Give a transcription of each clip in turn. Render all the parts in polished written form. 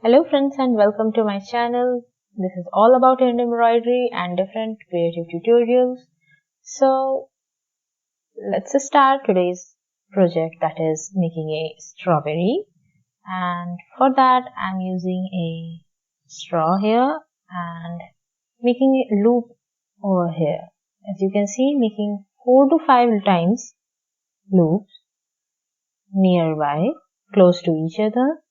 Hello friends and welcome to my channel. This is all about embroidery and different creative tutorials. So let's start today's project, that is making a strawberry. And for that I'm using a straw here and making a loop over here. As you can see, making 4 to 5 times loops nearby, close to each other.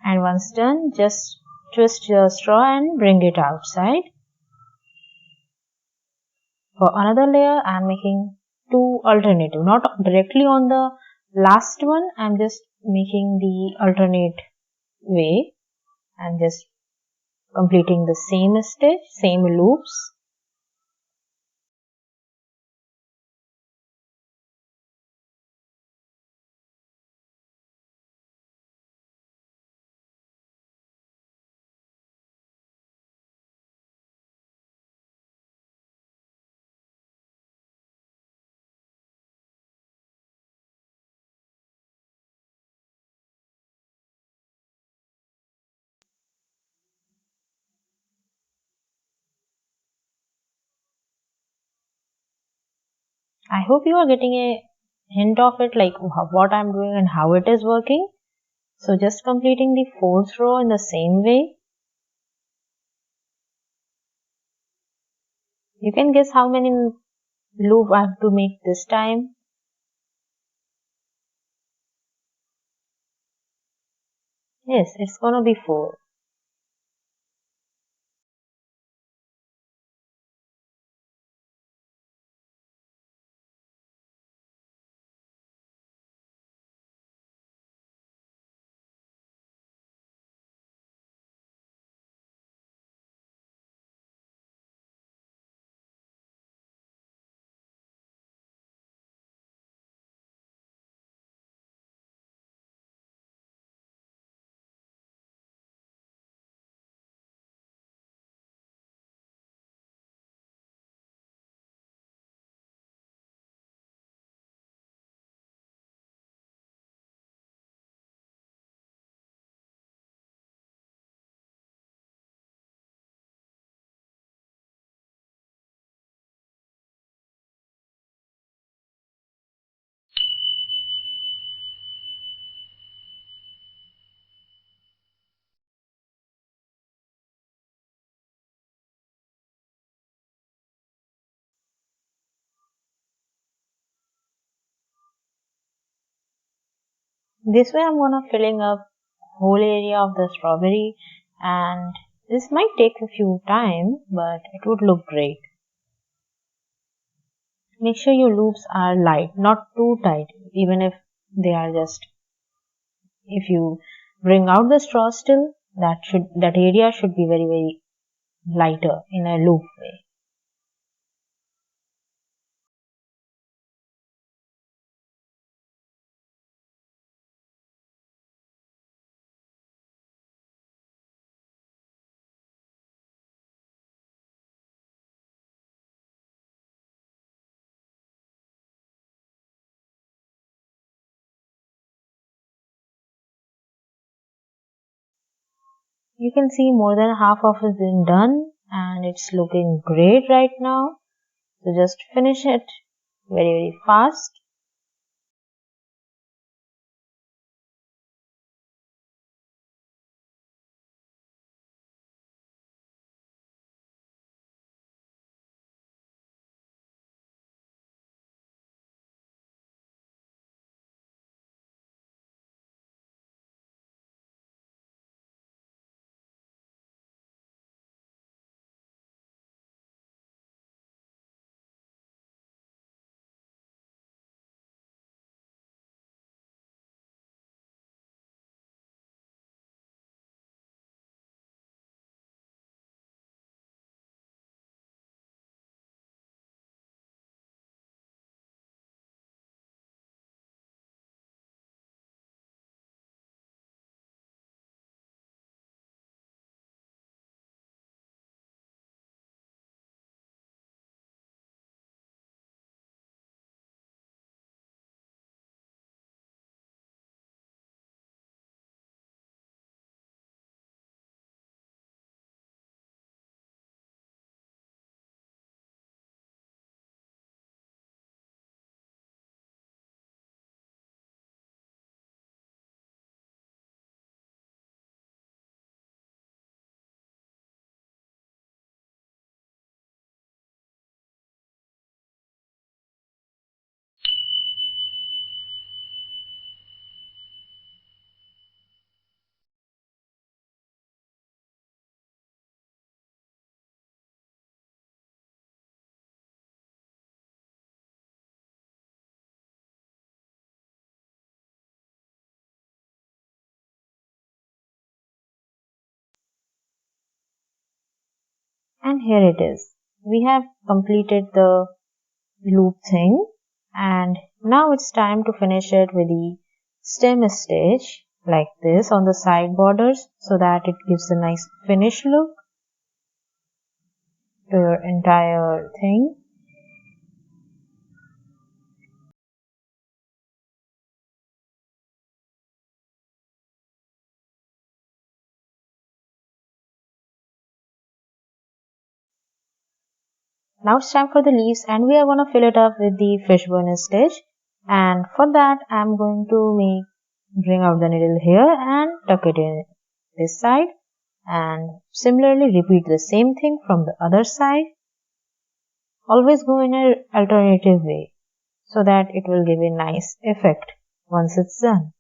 And once done, just twist your straw and bring it outside. For another layer, I am making two alternative, not directly on the last one. I am just making the alternate way and just completing the same stitch, same loops. I hope you are getting a hint of it, like what I am doing and how it is working. So just completing the fourth row in the same way. You can guess how many loop I have to make this time. Yes, it's gonna be 4. This way I'm gonna filling up whole area of the strawberry, and this might take a few time, but it would look great. Make sure your loops are light, not too tight, even if they are just, if you bring out the straw still, that area should be very lighter in a loop way. You can see more than half of it been done and it's looking great right now. So just finish it very fast. And here it is. We have completed the loop thing, and now it's time to finish it with the stem stitch like this on the side borders so that it gives a nice finished look to your entire thing. Now it's time for the leaves, and we are going to fill it up with the fishbone stitch. And for that I'm going to bring out the needle here and tuck it in this side, and similarly repeat the same thing from the other side. Always go in an alternative way so that it will give a nice effect once it's done.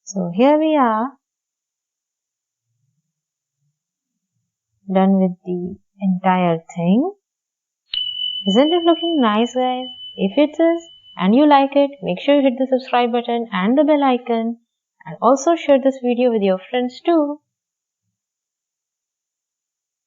So here we are, done with the entire thing. Isn't it looking nice, guys? If it is and you like it, make sure you hit the subscribe button and the bell icon, and also share this video with your friends too.